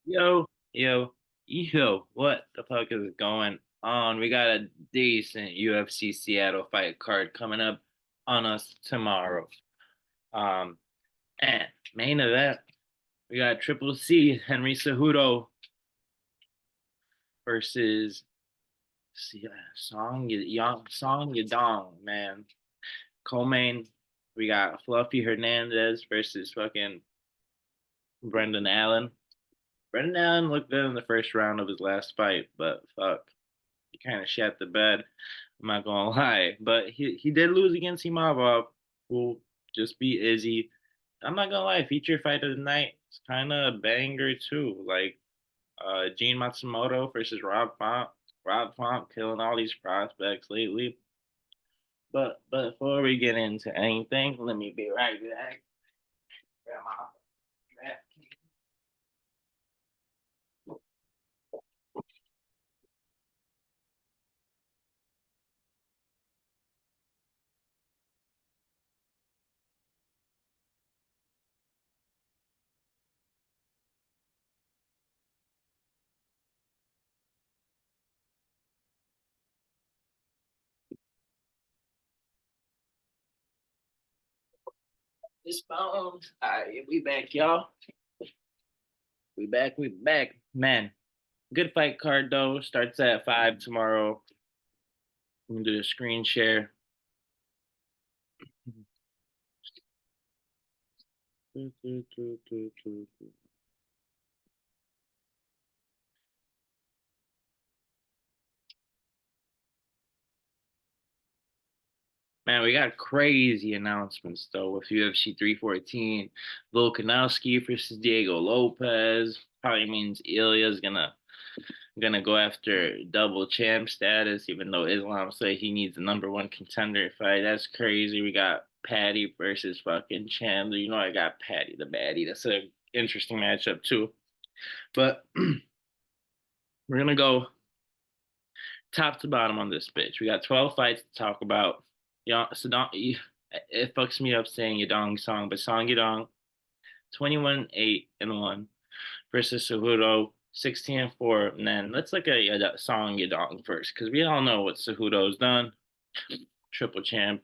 Yo, yo, what the fuck is going on? We got a decent UFC Seattle fight card coming up on us tomorrow. Um, and main event, we got Triple C, Henry Cejudo versus Song Yadong, man. Co-main, we got Fluffy Hernandez versus fucking Brendan Allen. Brendan Allen looked good in the first round of his last fight, but fuck. He kind of shat the bed. I'm not gonna lie, but he did lose against Imavov, who just beat Izzy. I'm not gonna lie, feature fight of the night. It's kind of a banger too. Like Gene Matsumoto versus Rob Font. Rob Font killing all these prospects lately. But before we get into anything, let me be right back. Grab my this phone. All right, we back, y'all. We back. Man, good fight card though. Starts at 5 tomorrow. I'm gonna do a screen share. Man, we got crazy announcements though with UFC 314. Volkanovski versus Diego Lopez. Probably means Ilya's gonna go after double champ status, even though Islam say he needs a number one contender fight. That's crazy. We got Patty versus fucking Chandler. You know I got Patty the baddie. That's a interesting matchup too. But we're gonna go top to bottom on this bitch. We got 12 fights to talk about. Yeah, so don't, it fucks me up saying Yadong Song, but Song Yadong, 21 8 and 1 versus Cejudo, 16 and 4. And then let's look at Song Yadong first, because we all know what Cejudo's done. Triple champ,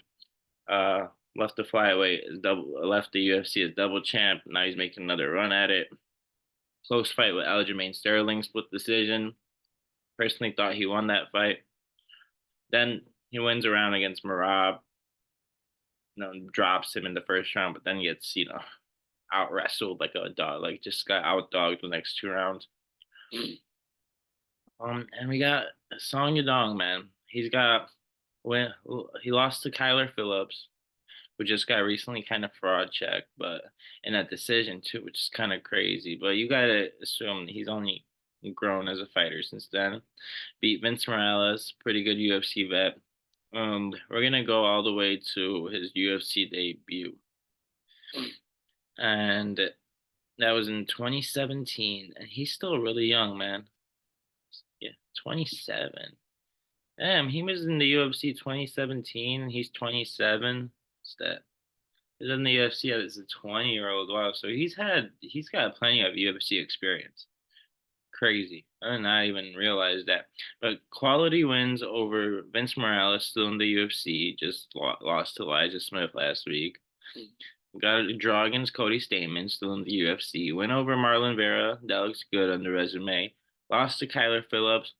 uh, left the flyweight, is double, left the UFC as double champ. Now he's making another run at it. Close fight with Aljamain Sterling, split decision. Personally thought he won that fight. Then he wins around against Marab, drops him in the first round, but then gets, out wrestled like a dog, like just got out dogged the next 2 rounds. And we got Song Yadong, man. When he lost to Kyler Phillips, who just got recently kind of fraud checked, but in that decision too, which is kind of crazy. But you gotta assume he's only grown as a fighter since then. Beat Vince Morales, pretty good UFC vet. We're gonna go all the way to his UFC debut, and that was in 2017, and he's still really young, man. Yeah, 27. Damn, he was in the UFC 2017, and he's 27. What's that? He's in the UFC as a 20-year-old. Wow, so he's got plenty of UFC experience. Crazy. I did not even realize that. But quality wins over Vince Morales, still in the UFC, just lost to Elijah Smith last week. Got a draw against Cody Stamann, still in the UFC. Went over Marlon Vera. That looks good on the resume. Lost to Kyler Phillips.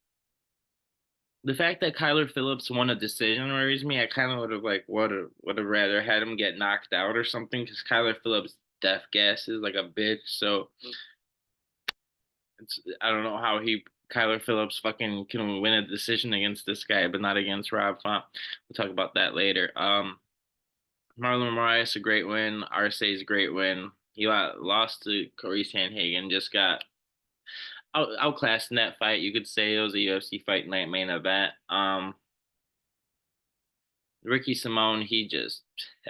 The fact that Kyler Phillips won a decision worries me. I kind of would have rather had him get knocked out or something because Kyler Phillips death gas is like a bitch. So I don't know how Kyler Phillips fucking can win a decision against this guy, but not against Rob Font. We'll talk about that later. Marlon Moraes a great win. Arce is a great win. He lost to Corey Sandhagen. Just got outclassed in that fight. You could say it was a UFC fight night main event. Ricky Simone,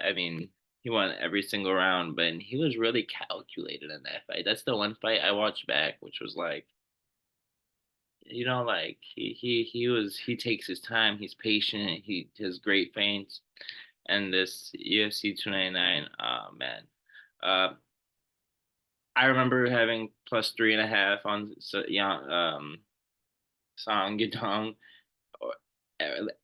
I mean, he won every single round, but he was really calculated in that fight. That's the one fight I watched back, which was like, like he takes his time, he's patient, he has great feints, and this UFC 299, man, uh, I remember having plus 3.5 on Song Yadong or-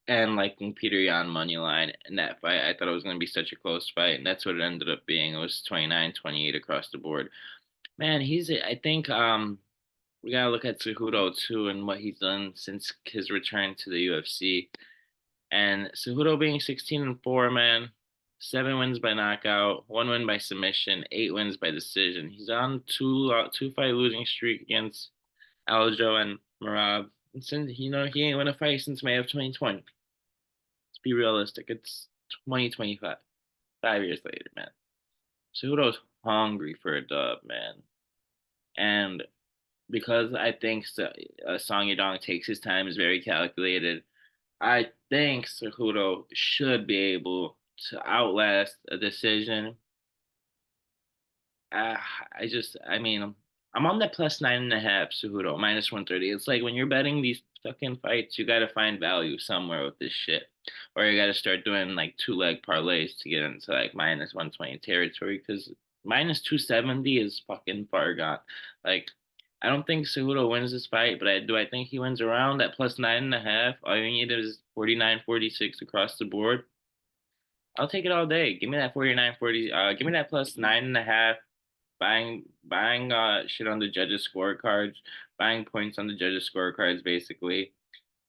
and liking Peter Yan money line in that fight. I thought it was going to be such a close fight, and that's what it ended up being. It was 29-28 across the board. Man, I think we gotta look at Cejudo too and what he's done since his return to the UFC. And Cejudo being 16-4, man, 7 wins by knockout, 1 win by submission, 8 wins by decision. He's on two fight losing streak against Aljo and Marab. And since he ain't won a fight since May of 2020. Let's be realistic. It's 2025, 5 years later, man. Cejudo's hungry for a dub, man. And because I think Song Yadong takes his time, is very calculated. I think Cejudo should be able to outlast a decision. Uh, I mean, I'm on that plus 9.5 Cejudo minus 130. It's like when you're betting these fucking fights, you got to find value somewhere with this shit, or you got to start doing like 2 leg parlays to get into like minus 120 territory. Because minus 270 is fucking far gone. Like, I don't think Cejudo wins this fight, but I think he wins around that plus 9.5. All you need is 49-46 across the board. I'll take it all day. Give me that 49-40. Give me that plus 9.5. Buying shit on the judges' scorecards, buying points on the judges' scorecards basically.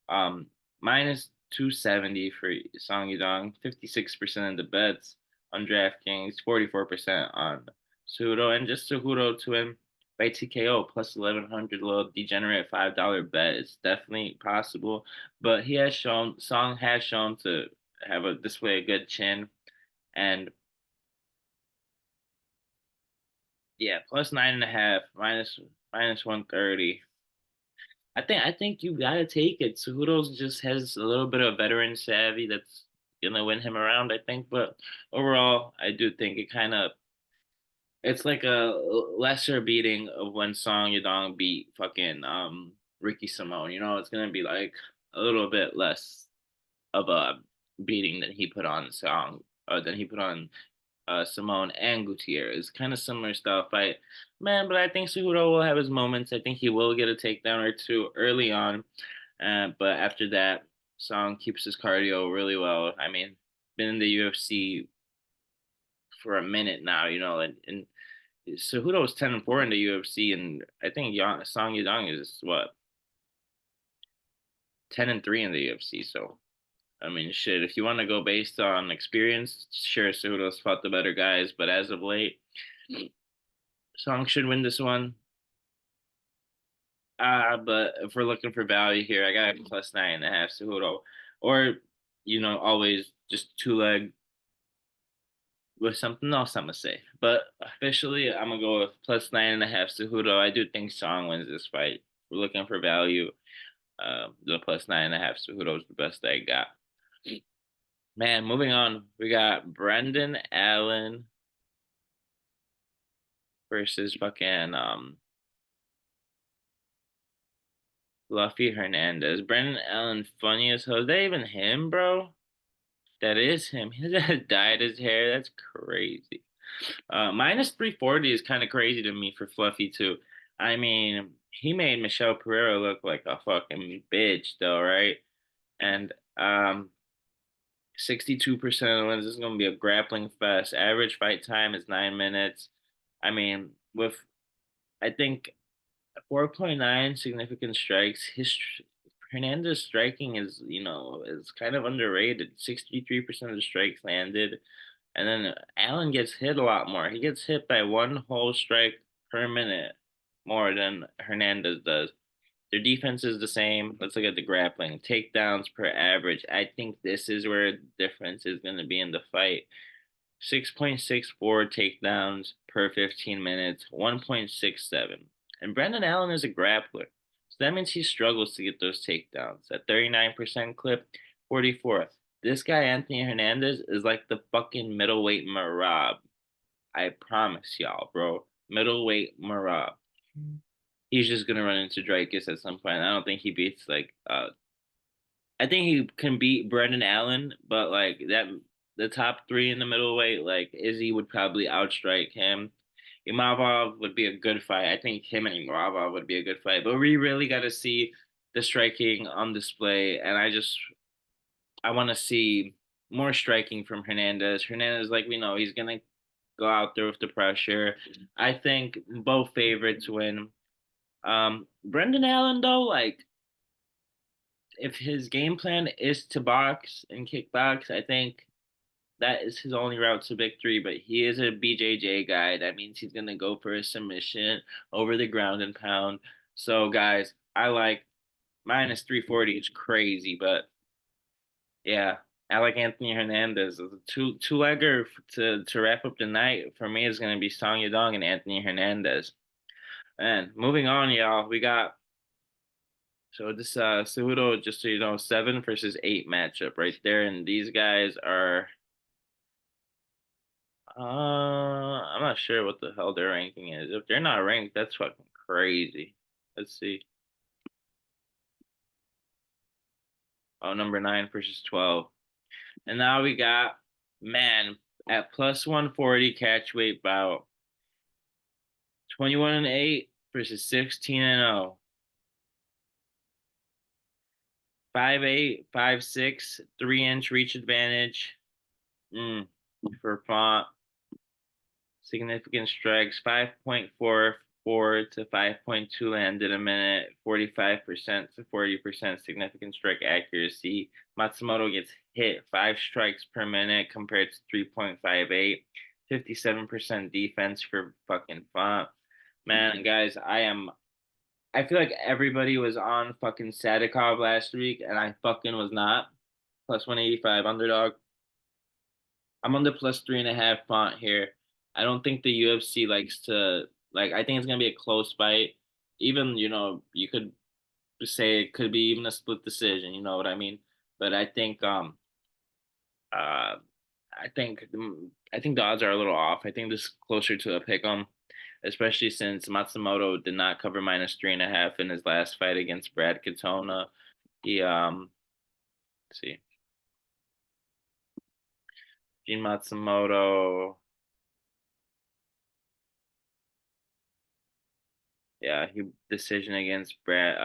Minus 270 for Song Yudong, 56% of the bets on DraftKings, 44% on Cejudo, and just Cejudo to him by TKO plus 1100, little degenerate $5 bet. It's definitely possible, but Song has shown to display a good chin, and yeah, plus 9.5, minus 130. I think you gotta take it. Cejudo just has a little bit of veteran savvy that's gonna win him around, I think. But overall, I do think it's like a lesser beating of when Song Yadong beat fucking Ricky Simone. It's gonna be like a little bit less of a beating than he put on Simone and Gutierrez. Kind of similar style fight, man. But I think Cejudo will have his moments. I think he will get a takedown or two early on, but after that, Song keeps his cardio really well. I mean, been in the UFC for a minute now, and Cejudo was 10-4 in the UFC, and I think Song Yadong is what 10-3 in the UFC. So I mean, shit, if you want to go based on experience, sure, Cejudo's fought the better guys, but as of late, Song should win this one. But if we're looking for value here, I got plus 9.5 Cejudo, or always just 2 leg with something else. I'm gonna say, but officially, I'm gonna go with plus 9.5 Cejudo. I do think Song wins this fight. We're looking for value. The plus 9.5 Cejudo is the best I got. Man, moving on, we got Brendan Allen versus fucking Fluffy Hernandez. Brendan Allen funny as hell. Is that even him, bro? That is him. He just dyed his hair. That's crazy. Minus 340 is kind of crazy to me for Fluffy too. I mean, he made Michelle Pereira look like a fucking bitch though, right? And 62% of the wins. This is gonna be a grappling fest. Average fight time is 9 minutes. I mean, with I think 4.9 significant strikes. Hernandez striking is kind of underrated. 63% of the strikes landed, and then Allen gets hit a lot more. He gets hit by one whole strike per minute more than Hernandez does. Their defense is the same. Let's look at the grappling takedowns per average. I think this is where the difference is going to be in the fight. 6.64 takedowns per 15 minutes, 1.67. And Brendan Allen is a grappler. So that means he struggles to get those takedowns. At 39% clip, 44th. This guy, Anthony Hernandez, is like the fucking middleweight Marab. I promise y'all, bro. Middleweight Marab. He's just gonna run into Dreykus at some point. I don't think he beats I think he can beat Brendan Allen, but like that the top three in the middleweight, like Izzy would probably outstrike him. Imavov would be a good fight. I think him and Imavov would be a good fight. But we really got to see the striking on display, and I want to see more striking from Hernandez. Hernandez, like we know, he's gonna go out there with the pressure. I think both favorites win. Brendan Allen though, like if his game plan is to box and kickbox, I think that is his only route to victory. But he is a BJJ guy. That means he's gonna go for a submission over the ground and pound. So guys, I like minus 340 is crazy, but yeah, I like Anthony Hernandez. The two legger to wrap up the night for me is gonna be Song Yadong and Anthony Hernandez. And moving on, y'all, we got so this Cejudo, just so you know, 7 versus 8 matchup right there, and these guys are I'm not sure what the hell their ranking is. If they're not ranked, that's fucking crazy. Let's see. Oh, number 9 versus 12. And now we got man at plus 140 catch weight bout. 21-8 versus 16-0. 5'8", 5'6", 3-inch reach advantage. For Font. Significant strikes, 5.44 to 5.2 landed a minute, 45% to 40% significant strike accuracy. Matsumoto gets hit 5 strikes per minute compared to 3.58, 57% defense for fucking Font. Man, guys, I feel like everybody was on fucking Sadikov last week, and I fucking was not. Plus 185 underdog. I'm on the plus 3.5 Font here. I don't think the UFC likes to like. I think it's gonna be a close fight. Even you could say it could be even a split decision. You know what I mean? But uh I think the odds are a little off. I think this is closer to a pick 'em, especially since Matsumoto did not cover minus 3.5 in his last fight against Brad Katona. He let's see, Gene Matsumoto. Yeah, he decision against Brad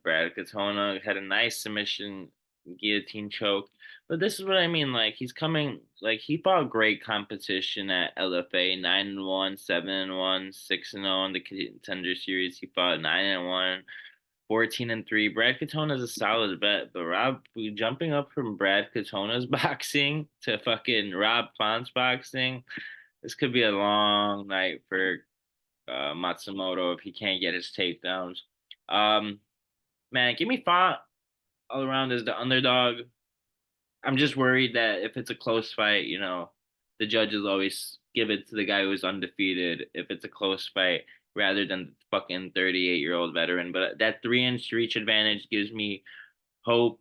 Katona had a nice submission guillotine choke. But this is what I mean. Like he's coming like he fought great competition at LFA 9-1, 7-1, 6-0 in the contender series. He fought 9-1, 14-3. Brad Katona is a solid bet, but Rob jumping up from Brad Katona's boxing to fucking Rob Font's boxing, this could be a long night for Matsumoto if he can't get his takedowns. Um, Man, give me Font all around as the underdog. I'm just worried that if it's a close fight, the judges always give it to the guy who's undefeated if it's a close fight rather than the fucking 38-year-old veteran. But that 3-inch reach advantage gives me hope.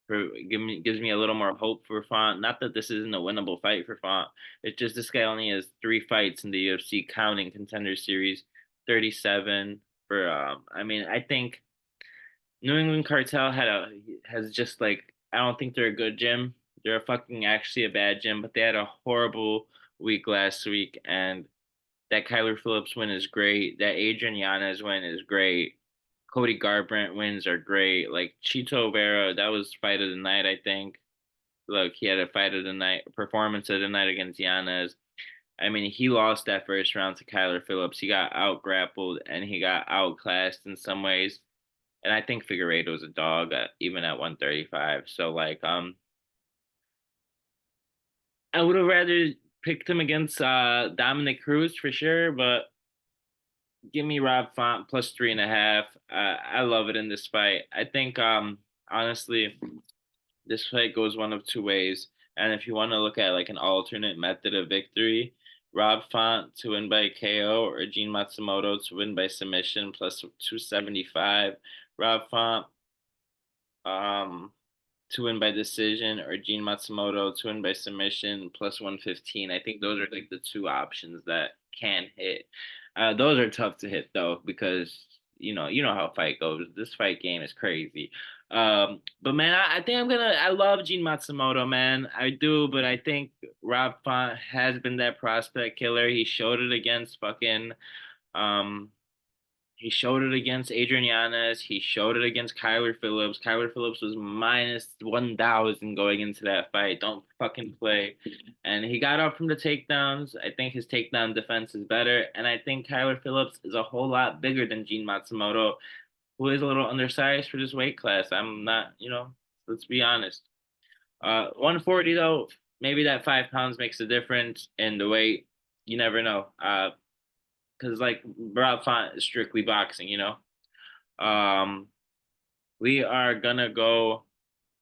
Gives me a little more hope for Font. Not that this isn't a winnable fight for Font. It's just this guy only has 3 fights in the UFC, counting contender series, 37 for. I mean, I think New England Cartel has just like I don't think they're a good gym. They're a fucking actually a bad gym, but they had a horrible week last week, and that Kyler Phillips win is great. That Adrian Yanez win is great. Cody Garbrandt wins are great. Like Chito Vera, that was fight of the night, I think. Look, he had a fight of the night, performance of the night against Yanez. I mean, he lost that first round to Kyler Phillips. He got out grappled and he got outclassed in some ways. And I think Figueiredo is a dog, even at 135. So like, I would have rather picked him against Dominic Cruz for sure, but give me Rob Font plus 3.5. I love it in this fight. I think honestly, this fight goes one of two ways. And if you want to look at like an alternate method of victory, Rob Font to win by KO or Gene Matsumoto to win by submission plus 275. Rob Font um to win by decision or Gene Matsumoto to win by submission plus 115. I think those are like the two options that can hit. Those are tough to hit though because you know how fight goes. This fight game is crazy. But man, I think I love Gene Matsumoto, man. I do, but I think Rob Font has been that prospect killer. He showed it against um he showed it against Adrian Yanez. He showed it against Kyler Phillips. Kyler Phillips was minus 1,000 going into that fight. Don't fucking play. And he got up from the takedowns. I think his takedown defense is better. And I think Kyler Phillips is a whole lot bigger than Gene Matsumoto, who is a little undersized for this weight class. I'm not, let's be honest. 140 though, maybe that 5 pounds makes a difference in the weight. You never know. Because like Rob Font is strictly boxing, Um, we are gonna go,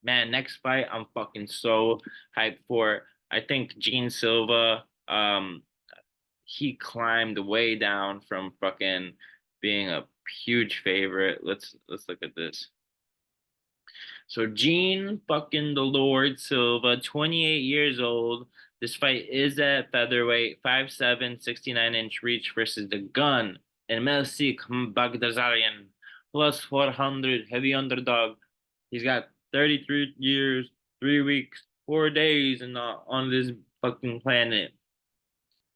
man. Next fight, I'm fucking so hyped for. I think Gene Silva. He climbed way down from fucking being a huge favorite. Let's look at this. So Gene fucking the Lord Silva, 28 years old. This fight is at featherweight, 5'7", 69-inch reach versus the gun, MLC Baghdasaryan, plus 400, heavy underdog. He's got 33 years, 3 weeks, 4 days on this fucking planet.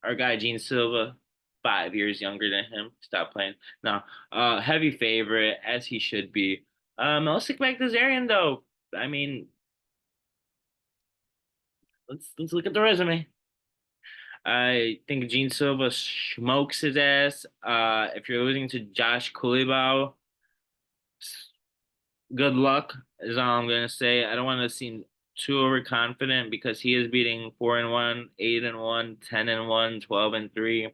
Our guy Gene Silva, 5 years younger than him. Stop playing. No, heavy favorite as he should be. Melsik Baghdasaryan though. I mean, let's look at the resume. I think Gene Silva smokes his ass. If you're losing to Josh Kulibau, good luck is all I'm gonna say. I don't want to seem too overconfident because he is beating 4-1, 8-1, 10-1, 12-3.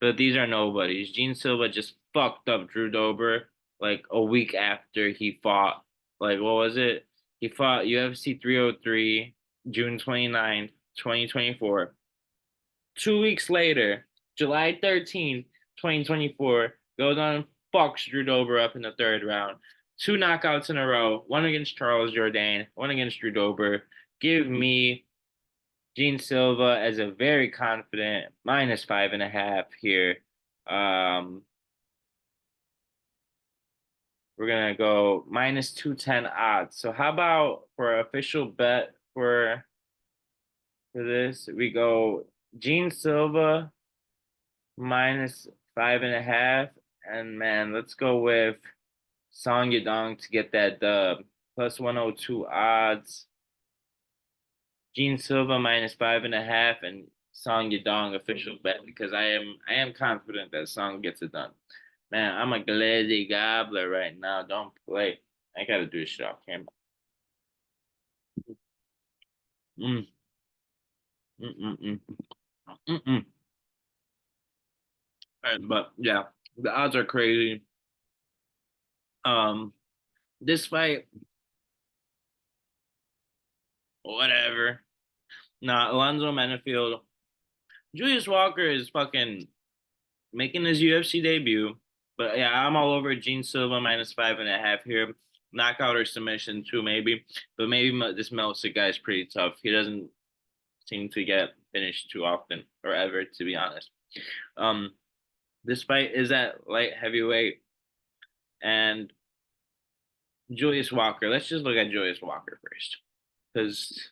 But these are nobodies. Gene Silva just fucked up Drew Dober like a week after he fought. Like, what was it? He fought UFC 303, June 29th, 2024. 2 weeks later, July 13th, 2024, goes on and fucks Drew Dober up in the third round. 2 knockouts in a row, one against Charles Jourdain, one against Drew Dober. Give me Gene Silva as a very confident -5.5 here. Um, we're gonna go -210 odds. So how about for official bet for this, we go Gene Silva -5.5, and man, let's go with Song Yadong to get that dub. +102 odds. Gene Silva -5.5 and Song Yadong official bet because I am confident that Song gets it done. Man, I'm a glazzy gobbler right now. Don't play. I gotta do this shit off camera. Mm. Mm mm mm. Mm mm. Right, but yeah, the odds are crazy. Um, this fight, whatever. Nah, Alonzo Menifield. Julius Walker is fucking making his UFC debut. But yeah, I'm all over Gene Silva -5.5 here. Knockout or submission too, maybe. But maybe this Meltzer guy is pretty tough. He doesn't seem to get finished too often or ever, to be honest. This fight is at light heavyweight and Julius Walker. Let's just look at Julius Walker first, because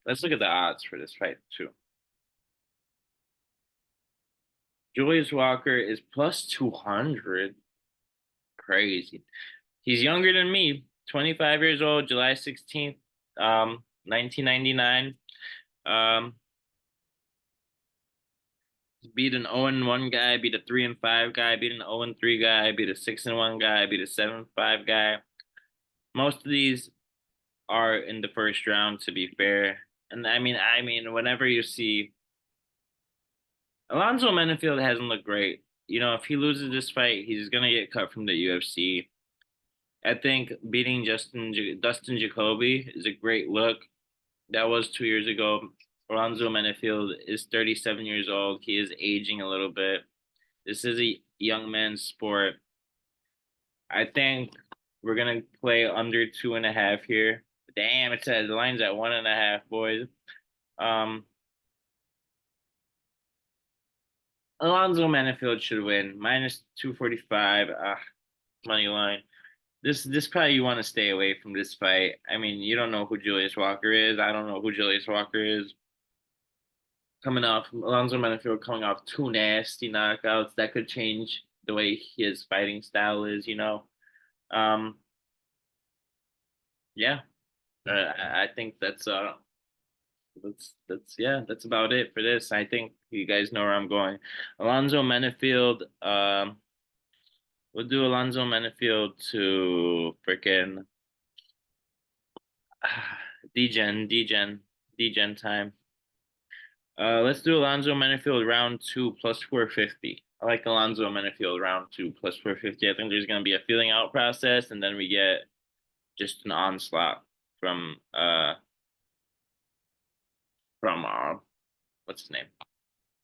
let's look at the odds for this fight too. Julius Walker is +200. Crazy. He's younger than me, 25 years old, July 16th, 1999. Beat an 0-1 guy, beat a 3-5 guy, beat an 0-3 guy, beat a 6-1 guy, beat a 7-5 guy. Most of these are in the first round, to be fair. And I mean, whenever you see Alonzo Menifield hasn't looked great. If he loses this fight, he's gonna get cut from the UFC. I think beating Dustin Jacoby is a great look. That was 2 years ago. Alonzo Menifield is 37 years old. He is aging a little bit. This is a young man's sport. I think we're gonna play under 2.5 here. Damn, it says the line's at 1.5, boys. Alonzo Menifield should win -245. money line. This probably you want to stay away from this fight. I mean, you don't know who Julius Walker is. I don't know who Julius Walker is. Coming off Alonzo Menifield coming off two nasty knockouts that could change the way his fighting style is. Um, yeah, I think that's yeah, that's about it for this. I think you guys know where I'm going. Alonzo Menifield. We'll do Alonzo Menifield to freaking Degen time. Let's do Alonzo Menifield round two plus 450. I like Alonzo Menifield round two plus 450. I think there's gonna be a feeling out process, and then we get just an onslaught from what's his name?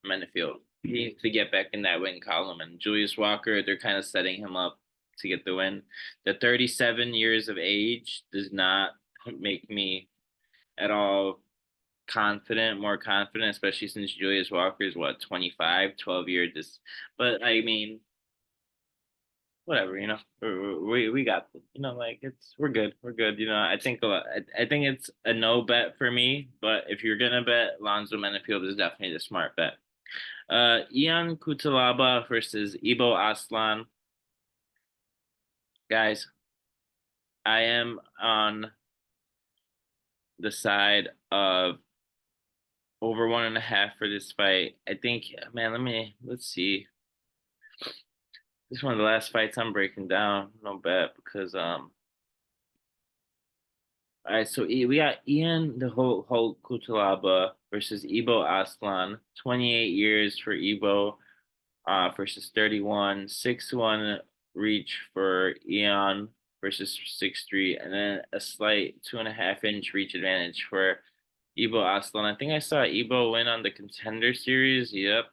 Menifield. He needs to get back in that win column. And Julius Walker, they're kind of setting him up to get the win. The 37 years of age does not make me at all more confident, especially since Julius Walker is what, 25, 12 years. But I mean, whatever, we got, like we're good. We're good. I think it's a no bet for me, but if you're gonna bet, Lonzo Menifield is definitely the smart bet. Ian Kutalaba versus Ibo Aslan. Guys, I am on the side of over 1.5 for this fight. I think, man, let's see. This is one of the last fights I'm breaking down. No bet because all right, so we got Ian the Hulk Kutalaba versus Ibo Aslan. 28 years for Ibo versus 31. 6-1 reach for Ian versus 6'3", and then a slight 2.5 inch reach advantage for Ibo Aslan. I think I saw Ibo win on the Contender Series. Yep.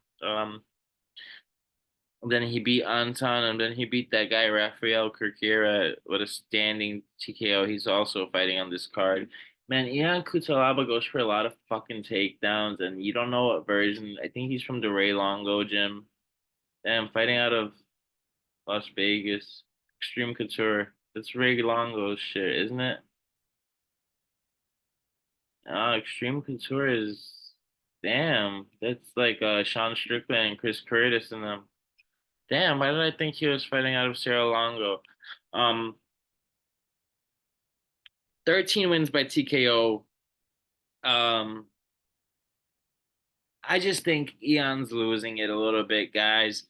Then he beat Anton, and then he beat that guy Rafael Kirkira with a standing TKO. He's also fighting on this card. Man, Ian Kutalaba goes for a lot of fucking takedowns, and you don't know what version. I think he's from the Ray Longo gym. Damn, fighting out of Las Vegas. Extreme Couture. That's Ray Longo's shit, isn't it? Extreme Couture is damn. That's like Sean Strickland and Chris Curtis and them. Damn, why did I think he was fighting out of Cerro Longo? Um, 13 wins by TKO. Um, I just think Eon's losing it a little bit, guys.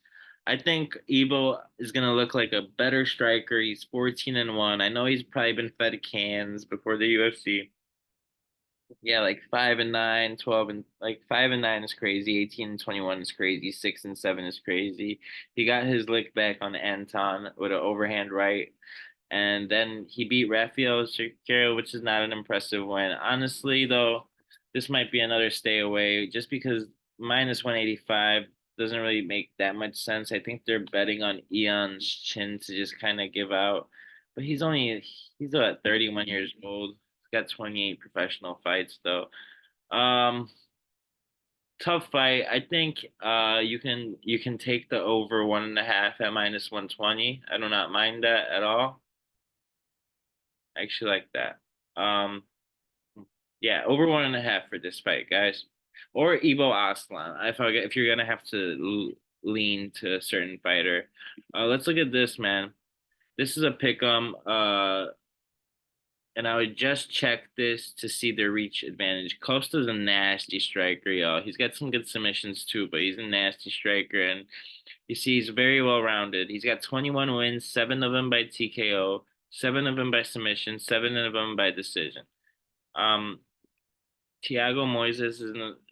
I think Ebo is gonna look like a better striker. He's 14-1. I know he's probably been fed cans before the UFC. Yeah, like 5-9, 12 and like 5-9 is crazy. 18-21 is crazy. 6-7 is crazy. He got his lick back on Anton with an overhand right. And then he beat Rafael Shakiro, which is not an impressive win. Honestly, though, this might be another stay away just because minus 185 doesn't really make that much sense. I think they're betting on Eon's chin to just kind of give out. But he's about 31 years old. He's got 28 professional fights though. Um, Tough fight. I think you can take the over 1.5 at minus 120. I do not mind that at all. I actually like that. Um, yeah, over 1.5 for this fight, guys. Or Ibo Aslan. If you're gonna have to lean to a certain fighter. Let's look at this, man. This is a pick'em. And I would just check this to see the reach advantage. Costa's a nasty striker, y'all. He's got some good submissions too, but he's a nasty striker, and you see he's very well rounded. He's got 21 wins, 7 of them by TKO, 7 of them by submission, 7 of them by decision. Um, Thiago Moises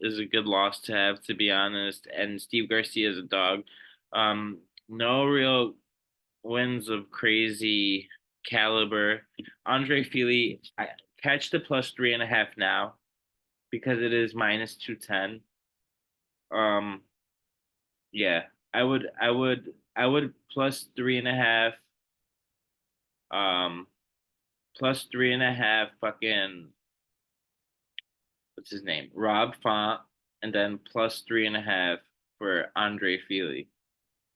is a good loss to have, to be honest, and Steve Garcia is a dog. No real wins of crazy caliber. Andre Fili, I catch the plus 3.5 now because it is minus 210. Um, yeah, I would plus 3.5. Um, plus 3.5. Fucking what's his name? Rob Font, and then plus 3.5 for Andre Fili.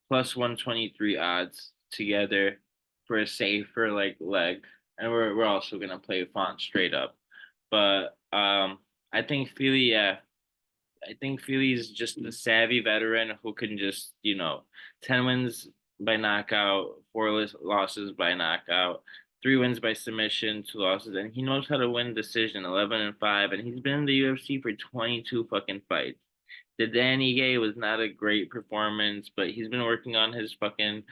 Plus 123 odds together. for a safer like leg, and we're also gonna play Font straight up. But I think Philly, yeah, I think Philly's just a savvy veteran who can just 10 wins by knockout, four losses by knockout, 3 wins by submission, 2 losses, and he knows how to win decision, 11-5, and he's been in the UFC for 22 fucking fights. The Danny Gay was not a great performance, but he's been working on his fucking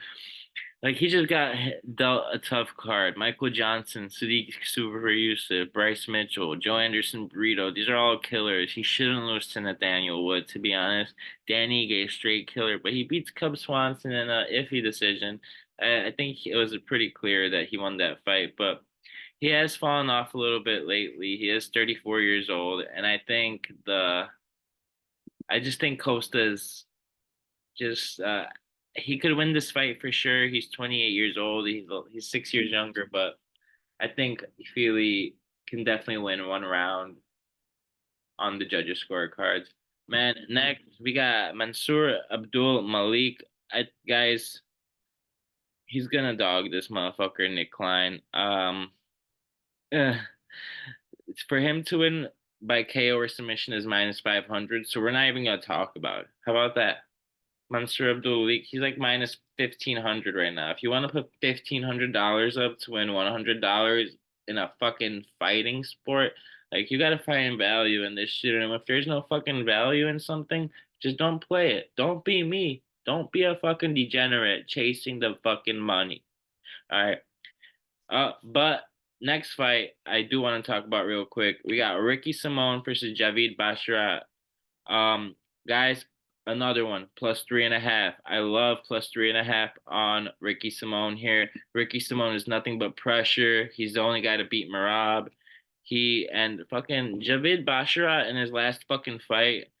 like he just got dealt a tough card. Michael Johnson, Sadiq Super Yusuf, Bryce Mitchell, Joe Anderson Burrito. These are all killers. He shouldn't lose to Nathaniel Wood, to be honest. Danny Gay, straight killer, but he beats Cub Swanson in an iffy decision. I think it was pretty clear that he won that fight, but he has fallen off a little bit lately. He is 34 years old, and I just think Costa's just he could win this fight for sure. He's 28 years old. He's 6 years younger, but I think Feely can definitely win one round on the judges' scorecards. Man, next we got Mansoor Abdul Malik. Guys, he's gonna dog this motherfucker Nick Klein. Uh, it's for him to win by KO or submission is -500, so we're not even gonna talk about it. How about that? Mansoor Abdul Malik, he's like -1,500 right now. If you want to put $1,500 up to win $100 in a fucking fighting sport, like you gotta find value in this shit. And if there's no fucking value in something, just don't play it. Don't be me. Don't be a fucking degenerate chasing the fucking money. All right. But next fight I do want to talk about real quick. We got Ricky Simone versus Javid Basharat. Um, Guys, another one, +3.5. I love +3.5 on Ricky Simone here. Ricky Simone is nothing but pressure. He's the only guy to beat Marab. He and fucking Javid Basharat in his last fucking fight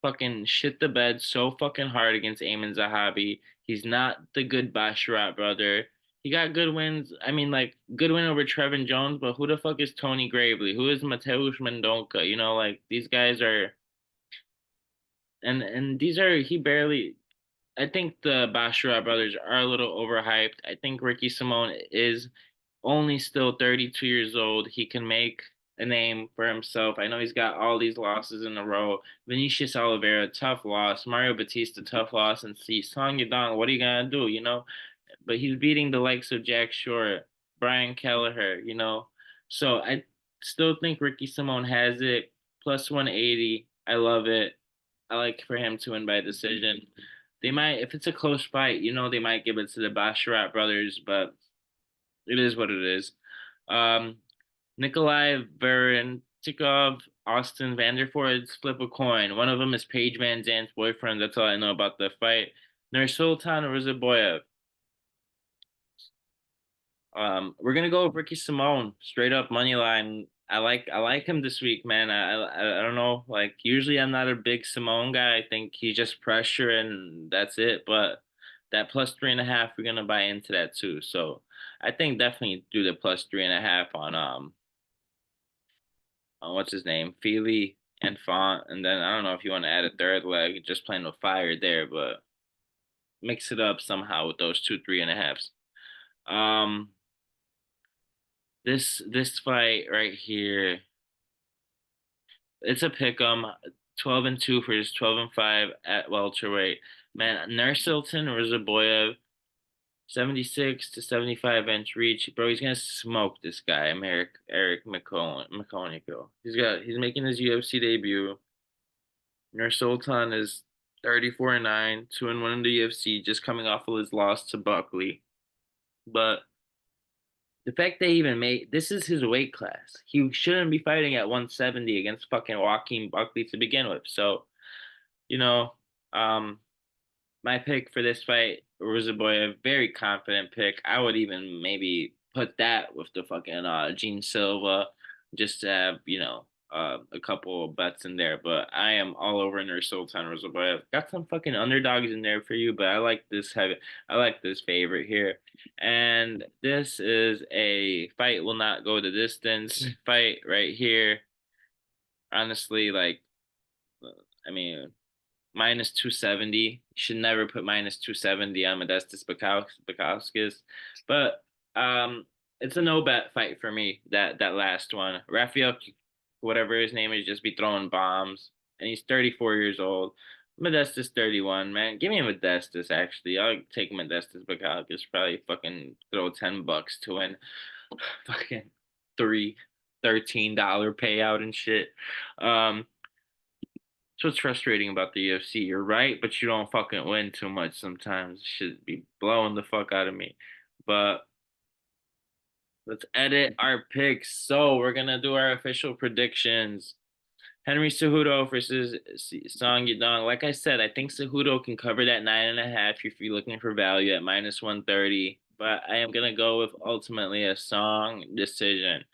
fucking shit the bed so fucking hard against Ayman Zahabi. He's not the good Basharat brother. He got good wins. I mean, like, good win over Trevin Jones, but who the fuck is Tony Gravely? Who is Mateusz Mendonca? Like, these guys are and these are he barely I think the Basharat brothers are a little overhyped. I think Ricky Simone is only still 32 years old. He can make a name for himself. I know he's got all these losses in a row. Vinicius Oliveira, tough loss. Mario Batista, tough loss. And see, Song Yadong, what are you gonna do? But he's beating the likes of Jack Short, Brian Kelleher. So I still think Ricky Simone has it. +180. I love it. I like for him to win by decision. They might, if it's a close fight, they might give it to the Basharat brothers, but it is what it is. Um, Nikolai Varentikov, Austin Vanderford, flip a coin. One of them is Paige Van Zandt's boyfriend. That's all I know about the fight. Nursultan Rizaboyev. We're gonna go with Ricky Simone, straight up money line. I like him this week, man. I don't know. Like usually I'm not a big Simone guy. I think he's just pressure and that's it. But that +3.5, we're gonna buy into that too. So I think definitely do the +3.5 on what's his name, Feely and Font, and then I don't know if you want to add a third leg, just playing with fire there, but mix it up somehow with those two 3.5s. Um, this fight right here, it's a pick 'em. 12-2 for his 12-5 at welterweight. Man, Nursultan Rizaboyev, 76 to 75 inch reach. Bro, he's gonna smoke this guy, Eric McConico. He's making his UFC debut. Nursultan is 34-9, 2-1 in the UFC, just coming off of his loss to Buckley. But the fact they even made this is his weight class. He shouldn't be fighting at 170 against fucking Joaquin Buckley to begin with. So, you know, um, my pick for this fight was a very confident pick. I would even maybe put that with the fucking Gene Silva, just to have a couple of bets in there. But I am all over Nursultan Rozaboyev. Got some fucking underdogs in there for you, but I like this favorite here. And this is a fight will not go the distance fight right here. Honestly, like I mean -270. You should never put -270 on Modestas Bukauskas. But Um, it's a no bet fight for me. That last one, Rafael, whatever his name is, just be throwing bombs, and he's 34 years old. Modestus 31, man. Give me a Modestus. Actually, I'll take Modestus Bukalkas. Probably fucking throw $10 to win. Fucking three $13 payout and shit. Um, so it's frustrating about the UFC. You're right, but you don't fucking win too much sometimes. Should be blowing the fuck out of me. But let's edit our picks. So we're gonna do our official predictions. Henry Cejudo versus Song Yadong. Like I said, I think Cejudo can cover that 9.5 if you're looking for value at -130. But I am gonna go with ultimately a Song decision.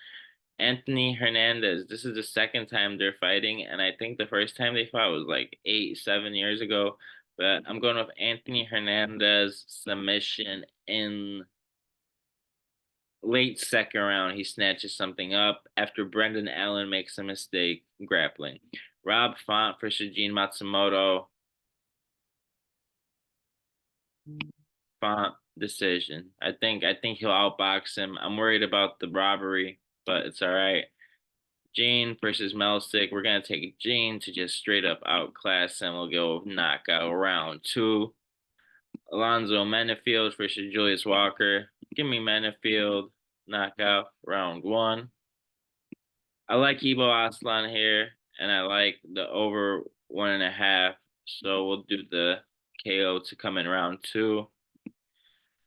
Anthony Hernandez. This is the second time they're fighting, and I think the first time they fought was like 8, 7 years ago. But I'm going with Anthony Hernandez submission in late second round. He snatches something up after Brendan Allen makes a mistake grappling. Rob Font for Shijin Matsumoto. Font decision. I think he'll outbox him. I'm worried about the robbery, but it's all right. Gene versus Melsick. We're gonna take Gene to just straight up outclass him. We'll go knockout round two. Alonzo Menafield versus Julius Walker. Give me Menafield knockout round one. I like Ibo Aslan here, and I like the over 1.5. So we'll do the KO to come in round two.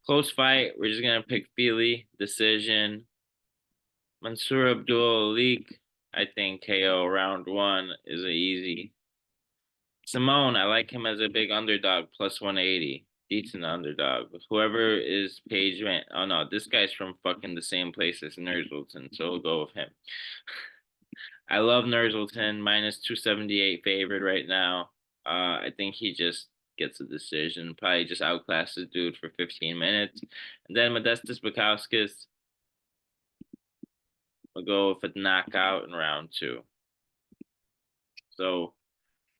Close fight. We're just gonna pick Feely decision. Mansour Abdul Alik, I think KO round one is a easy. Simone, I like him as a big underdog, plus 180. Decent underdog. Whoever is Page Van. Oh no, this guy's from fucking the same place as Nerzulton, so we'll go with him. I love Nerzulton, -278 favorite right now. I think he just gets a decision. Probably just outclasses dude for 15 minutes. And then Modestas Bukauskas will go with a knockout in round two. So,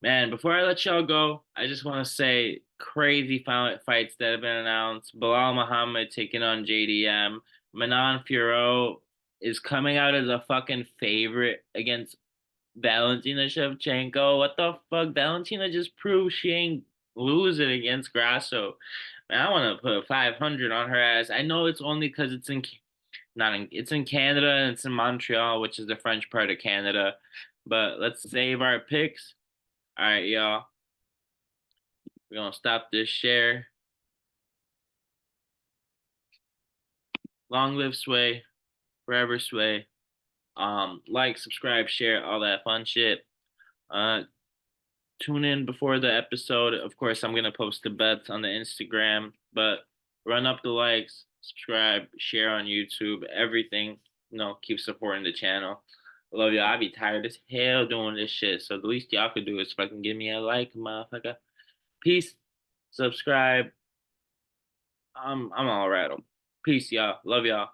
man, before I let y'all go, I just want to say crazy fights that have been announced. Bilal Muhammad taking on JDM. Manon Fiorot is coming out as a fucking favorite against Valentina Shevchenko. What the fuck? Valentina just proved she ain't losing against Grasso. Man, I want to put 500 on her ass. I know it's only because it's in not in it's in Canada and it's in Montreal, which is the French part of Canada. But let's save our picks. All right, y'all. We're gonna stop this share. Long live Sway, forever Sway. Like, subscribe, share, all that fun shit. Uh, Tune in before the episode. Of course, I'm gonna post the bets on the Instagram, but run up the likes, subscribe, share on YouTube, everything. Keep supporting the channel. I love y'all. I be tired as hell doing this shit. So the least y'all could do is fucking give me a like, motherfucker. Peace. Subscribe. I'm all rattled. Peace, y'all. Love y'all.